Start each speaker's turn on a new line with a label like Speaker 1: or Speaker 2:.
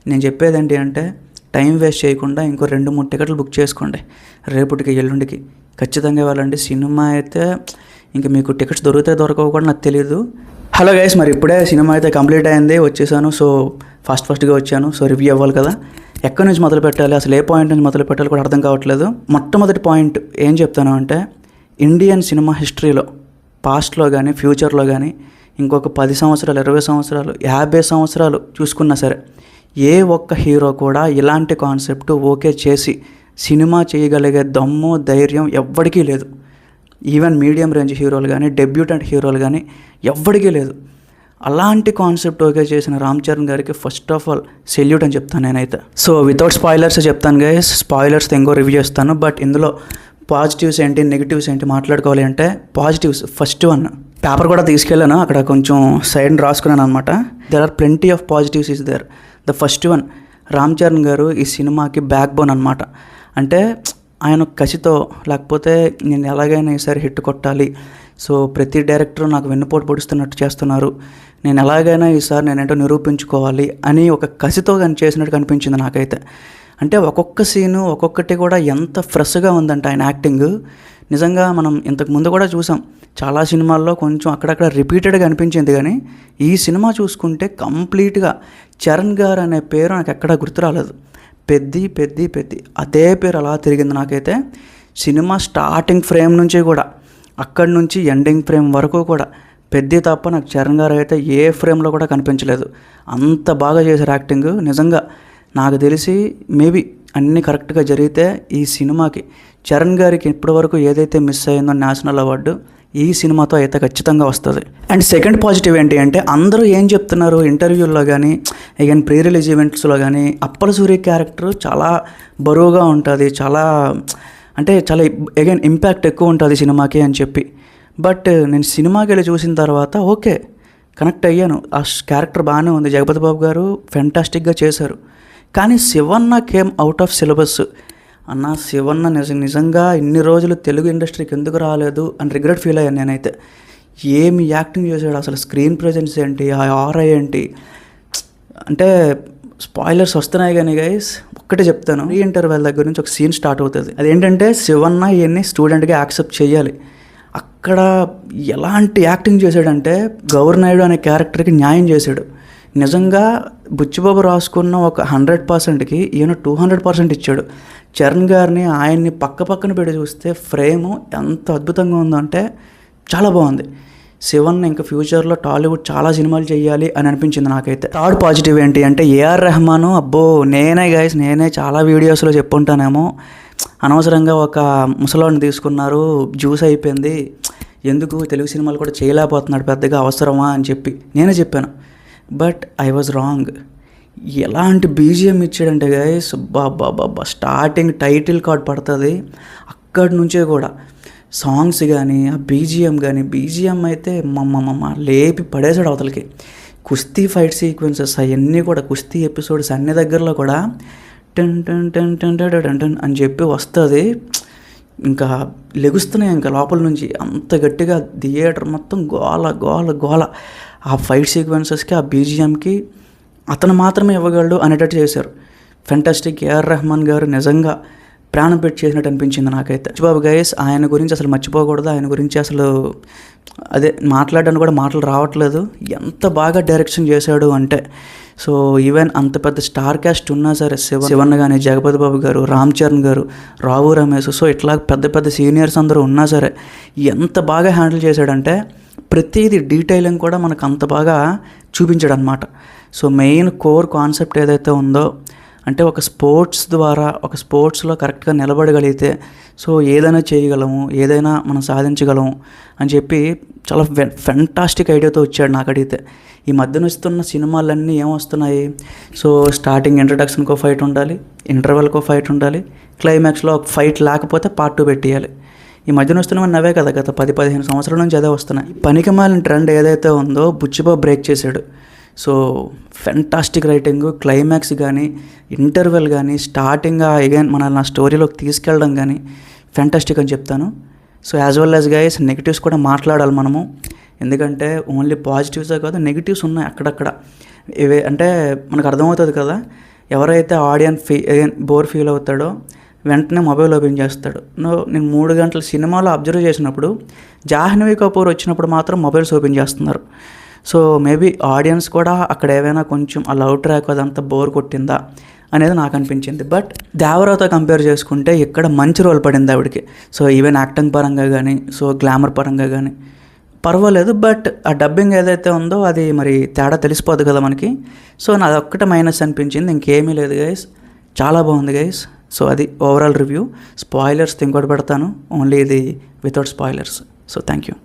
Speaker 1: నేను చెప్పేది ఏంటి అంటే టైం వేస్ట్ చేయకుండా ఇంకో 2-3 టికెట్లు బుక్ చేసుకోండి, రేపటికి ఎల్లుండికి ఖచ్చితంగా వెళ్ళండి. సినిమా అయితే ఇంకా మీకు టికెట్స్ దొరకవు కూడా నాకు తెలియదు. హలో గైస్, మరి ఇప్పుడే సినిమా అయితే కంప్లీట్ అయింది, వచ్చేసాను. సో ఫస్ట్గా వచ్చాను. సో రివ్యూ అవ్వాలి కదా, ఎక్కడి నుంచి మొదలు పెట్టాలి, అసలు ఏ పాయింట్ నుంచి మొదలు పెట్టాలి కూడా అర్థం కావట్లేదు. మొట్టమొదటి పాయింట్ ఏం చెప్తాను అంటే, ఇండియన్ సినిమా హిస్టరీలో పాస్ట్లో కానీ ఫ్యూచర్లో కానీ ఇంకొక 10 సంవత్సరాలు 20 సంవత్సరాలు 50 సంవత్సరాలు చూసుకున్నా సరే ఏ ఒక్క హీరో కూడా ఇలాంటి కాన్సెప్ట్ ఓకే చేసి సినిమా చేయగలిగే దమ్ము ధైర్యం ఎవ్వడికీ లేదు. ఈవెన్ మీడియం రేంజ్ హీరోలు కానీ డెబ్యూటెంట్ హీరోలు కానీ ఎవ్వడికీ లేదు. అలాంటి కాన్సెప్ట్ ఓకే చేసిన రామ్ చరణ్ గారికి ఫస్ట్ ఆఫ్ ఆల్ సెల్యూట్ అని చెప్తాను నేనైతే. సో వితౌట్ స్పాయిలర్స్ చెప్తాను గైస్, స్పాయిలర్స్ ఇంకో రివ్యూ చేస్తాను. బట్ ఇందులో పాజిటివ్స్ ఏంటి నెగిటివ్స్ ఏంటి మాట్లాడుకోవాలి అంటే, పాజిటివ్స్ ఫస్ట్ వన్, పేపర్ కూడా తీసుకెళ్ళాను, అక్కడ కొంచెం సైడ్ రాసుకున్నాను అనమాట. There are plenty of positives is there. The first one, Ram Charan garu ఈ సినిమాకి బ్యాక్ బోన్ అనమాట. అంటే ఆయన కసితో, లేకపోతే నేను ఎలాగైనా ఈసారి హిట్ కొట్టాలి, సో ప్రతి డైరెక్టర్ నాకు వెన్నుపోటు పొడుస్తున్నట్టు చేస్తున్నారు, నేను ఎలాగైనా ఈసారి నేనేంటో నిరూపించుకోవాలి అని ఒక కసితో కానీ చేసినట్టు కనిపించింది నాకైతే. అంటే ఒక్కొక్క సీను ఒక్కొక్కటి కూడా ఎంత ఫ్రెష్గా ఉందంటే ఆయన యాక్టింగ్. నిజంగా మనం ఇంతకు ముందు కూడా చూసాం చాలా సినిమాల్లో, కొంచెం అక్కడక్కడ రిపీటెడ్గా అనిపించింది. కానీ ఈ సినిమా చూసుకుంటే కంప్లీట్గా చరణ్ గారు అనే పేరు నాకు ఎక్కడా గుర్తు రాలేదు. పెద్ది అదే పేరు అలా తిరిగింది నాకైతే. సినిమా స్టార్టింగ్ ఫ్రేమ్ నుంచి కూడా అక్కడి నుంచి ఎండింగ్ ఫ్రేమ్ వరకు కూడా పెద్ది తప్ప నాకు చరణ్ గారు అయితే ఏ ఫ్రేమ్లో కూడా కనిపించలేదు. అంత బాగా చేశారు యాక్టింగ్. నిజంగా నాకు తెలిసి మేబీ అన్నీ కరెక్ట్గా జరిగితే ఈ సినిమాకి చరణ్ గారికి ఇప్పటివరకు ఏదైతే మిస్ అయిందో నేషనల్ అవార్డు ఈ సినిమాతో అయితే ఖచ్చితంగా వస్తుంది. అండ్ సెకండ్ పాజిటివ్ ఏంటి అంటే, అందరూ ఏం చెప్తున్నారు ఇంటర్వ్యూల్లో కానీ అగైన్ ప్రీ రిలీజ్ ఈవెంట్స్లో కానీ, అప్పల సూర్య క్యారెక్టర్ చాలా బరువుగా ఉంటుంది, చాలా అగైన్ ఇంపాక్ట్ ఎక్కువ ఉంటుంది సినిమాకి అని చెప్పి. బట్ నేను సినిమాకి వెళ్ళి చూసిన తర్వాత ఓకే కనెక్ట్ అయ్యాను, ఆ క్యారెక్టర్ బాగానే ఉంది, జగపతి బాబు గారు ఫెంటాస్టిక్గా చేశారు. కానీ Shivanna came out of syllabus అన్న. శివన్న నిజంగా ఇన్ని రోజులు తెలుగు ఇండస్ట్రీకి ఎందుకు రాలేదు అని రిగ్రెట్ ఫీల్ అయ్యాను నేనైతే. ఏమి యాక్టింగ్ చేశాడు, అసలు స్క్రీన్ ప్రెజెన్స్ ఏంటి, ఆ ఆరా ఏంటి. అంటే స్పాయిలర్స్ వస్తున్నాయి కానీ గైస్ ఒక్కటే చెప్తాను, ఈ ఇంటర్వెల్ దగ్గర నుంచి ఒక సీన్ స్టార్ట్ అవుతుంది. అదేంటంటే శివన్న ఇవన్నీ స్టూడెంట్గా యాక్సెప్ట్ చేయాలి. అక్కడ ఎలాంటి యాక్టింగ్ చేశాడంటే, గౌర్ నాయుడు అనే క్యారెక్టర్కి న్యాయం చేశాడు. నిజంగా బుచ్చిబాబు రాసుకున్న ఒక 100%కి ఈయన 200% ఇచ్చాడు. చరణ్ గారిని ఆయన్ని పక్కన పెట్టి చూస్తే ఫ్రేము ఎంత అద్భుతంగా ఉందంటే చాలా బాగుంది. శివన్ ఇంకా ఫ్యూచర్లో టాలీవుడ్ చాలా సినిమాలు చేయాలి అని అనిపించింది నాకైతే. థర్డ్ పాజిటివ్ ఏంటి అంటే, ఏఆర్ రెహమాను. అబ్బో నేనే చాలా వీడియోస్లో చెప్పుంటానేమో, అనవసరంగా ఒక ముసలాన్ని తీసుకున్నారు, జ్యూస్ అయిపోయింది, ఎందుకు తెలుగు సినిమాలు కూడా చేయలేకపోతున్నాడు, పెద్దగా అవసరమా అని చెప్పి నేనే చెప్పాను. But I was wrong. ఎలాంటి బీజిఎం ఇచ్చాడంటే గైస్, బాబా స్టార్టింగ్ టైటిల్ కార్డ్ పడుతుంది, అక్కడి నుంచే కూడా సాంగ్స్ కానీ ఆ బీజిఎం అయితే లేపి పడేసాడు అవతలకి. కుస్తీ ఫైట్ సీక్వెన్సెస్ అవన్నీ కూడా, కుస్తీ ఎపిసోడ్స్ అన్ని దగ్గరలో కూడా టన్ టన్ టన్ టన్ టన్ టన్ అని చెప్పి వస్తుంది. ఇంకా లెగుస్తున్నాయి ఇంకా లోపల నుంచి, అంత గట్టిగా థియేటర్ మొత్తం గోల. ఆ ఫైట్ సీక్వెన్సెస్కి ఆ బీజిఎంకి అతను మాత్రమే ఇవ్వగలడు అనేటట్టు చేశారు. ఫెంటాస్టిక్. ఏఆర్ రెహమాన్ గారు నిజంగా ప్రాణం పెట్టి చేసినట్టు అనిపించింది నాకైతే. బాబు గైస్, ఆయన గురించి అసలు మర్చిపోకూడదు. ఆయన గురించి అసలు మాట్లాడడానికి కూడా మాటలు రావట్లేదు. ఎంత బాగా డైరెక్షన్ చేశాడు అంటే, సో ఈవెన్ అంత పెద్ద స్టార్ క్యాస్ట్ ఉన్నా సరే, శివన్న కానీ, జగపతి బాబు గారు, రామ్ చరణ్ గారు, రావు రమేష్, సో ఇట్లా పెద్ద సీనియర్స్ అందరూ ఉన్నా సరే ఎంత బాగా హ్యాండిల్ చేశాడంటే, ప్రతిదీ డీటెయిలింగ్ కూడా మనకు అంత బాగా చూపించాడు అనమాట. సో మెయిన్ కోర్ కాన్సెప్ట్ ఏదైతే ఉందో, అంటే ఒక స్పోర్ట్స్ ద్వారా, ఒక స్పోర్ట్స్లో కరెక్ట్గా నిలబడగలిగితే సో ఏదైనా చేయగలము, ఏదైనా మనం సాధించగలము అని చెప్పి చాలా ఫెంటాస్టిక్ ఐడియాతో వచ్చాడు నాకు అడిగితే. ఈ మధ్యన వస్తున్న సినిమాలన్నీ ఏమొస్తున్నాయి, సో స్టార్టింగ్ ఇంట్రడక్షన్కో ఫైట్ ఉండాలి, ఇంటర్వెల్కో ఫైట్ ఉండాలి, క్లైమాక్స్లో ఒక ఫైట్ లేకపోతే పార్ట్ 2 పెట్టేయాలి. ఈ మధ్యన వస్తున్నవన్నీ అవే కదా, గత 10-15 సంవత్సరాల నుంచి అదే వస్తున్నాయి. పనికి మాలిన ట్రెండ్ ఏదైతే ఉందో బుచ్చిబాబు బ్రేక్ చేశాడు. సో ఫెంటాస్టిక్ రైటింగ్, క్లైమాక్స్ కానీ, ఇంటర్వెల్ కానీ, స్టార్టింగ్ అగైన్ నా స్టోరీలోకి తీసుకెళ్ళడం కానీ ఫెంటాస్టిక్ అని చెప్తాను. So as well as guys negatives కూడా మాట్లాడాలి మనము, ఎందుకంటే ఓన్లీ పాజిటివ్సే కాదు నెగిటివ్స్ ఉన్నాయి అక్కడక్కడ. ఇవే అంటే మనకు అర్థమవుతుంది కదా, ఎవరైతే ఆడియన్స్ బోర్ ఫీల్ అవుతాడో వెంటనే మొబైల్ ఓపెన్ చేస్తాడు. నేను 3 గంటల సినిమాలో అబ్జర్వ్ చేసినప్పుడు జాహ్నవి కపూర్ వచ్చినప్పుడు మాత్రం మొబైల్స్ ఓపెన్ చేస్తున్నారు. సో మేబీ ఆడియన్స్ కూడా అక్కడ ఏమైనా కొంచెం ఆ లవ్ ట్రాక్ అదంతా బోర్ కొట్టిందా అనేది నాకు అనిపించింది. బట్ దేవరాతో కంపేర్ చేసుకుంటే ఇక్కడ మంచి రోల్ పడింది ఆవిడకి. సో ఈవెన్ యాక్టింగ్ పరంగా కానీ, సో గ్లామర్ పరంగా కానీ పర్వాలేదు. బట్ ఆ డబ్బింగ్ ఏదైతే ఉందో అది మరి తేడా తెలిసిపోద్ది కదా మనకి. సో నాది ఒక్కటే మైనస్ అనిపించింది, ఇంకేమీ లేదు గైస్. చాలా బాగుంది గైస్. సో అది ఓవరాల్ రివ్యూ. స్పాయిలర్స్ ఇంకోటి పెడతాను, ఓన్లీ ఇది without spoilers. So thank you.